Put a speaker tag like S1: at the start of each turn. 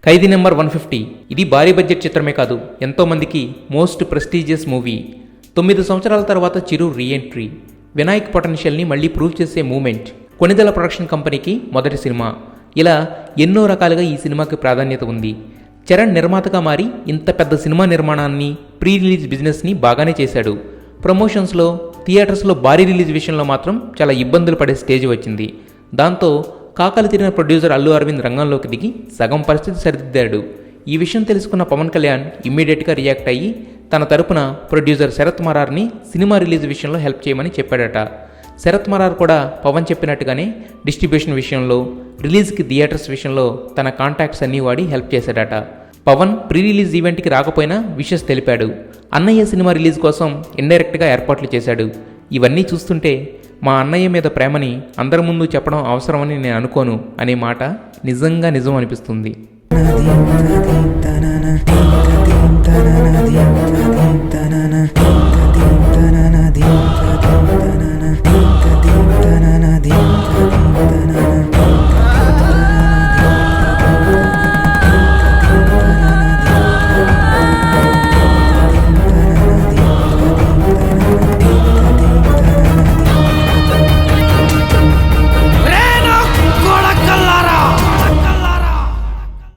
S1: ఖైదీ number 150 ఇది భారీ budget చిత్రమే కాదు, ఎంతోమందికి మోస్ట్ ప్రెస్టీజియస్ మూవీ. 9 సంవత్సరాల తర్వాత చిరు రీఎంట్రీ, వినాయక్ పొటెన్షియల్ని మళ్ళీ ప్రూవ్ చేసే మూమెంట్, కొణిదెల ప్రొడక్షన్ కంపెనీకి మొదటి సినిమా. ఇలా ఎన్నో రకాలుగా ఈ సినిమాకి ప్రాధాన్యత ఉంది. చరణ్ నిర్మాతగా మారి ఇంత పెద్ద సినిమా నిర్మాణాన్ని, ప్రీ రిలీజ్ బిజినెస్ని బాగానే చేశాడు. ప్రమోషన్స్లో, థియేటర్స్లో భారీ రిలీజ్ విషయంలో మాత్రం చాలా ఇబ్బందులు పడే స్టేజ్ వచ్చింది. దాంతో కాకలు తీరిన ప్రొడ్యూసర్ అల్లు అరవింద్ రంగంలోకి దిగి సగం పరిస్థితి సరిదిద్దాడు. ఈ విషయం తెలుసుకున్న పవన్ కళ్యాణ్ ఇమ్మీడియట్గా రియాక్ట్ అయ్యి తన తరపున ప్రొడ్యూసర్ శరత్ మరార్ని సినిమా రిలీజ్ విషయంలో హెల్ప్ చేయమని చెప్పాడట. శరత్ మరార్ కూడా పవన్ చెప్పినట్టుగానే డిస్ట్రిబ్యూషన్ విషయంలో, రిలీజ్కి థియేటర్స్ విషయంలో తన కాంటాక్ట్స్ అన్నీ వాడి హెల్ప్ చేశాడట. పవన్ ప్రీ రిలీజ్ ఈవెంట్కి రాకపోయినా విషెస్ తెలిపాడు. అన్నయ్య సినిమా రిలీజ్ కోసం ఇండైరెక్ట్గా ఏర్పాట్లు చేశాడు. ఇవన్నీ చూస్తుంటే మా అన్నయ్య మీద ప్రేమని అందరి ముందు చెప్పడం అవసరమని నేను అనుకోను అనే మాట నిజంగా నిజం అనిపిస్తుంది.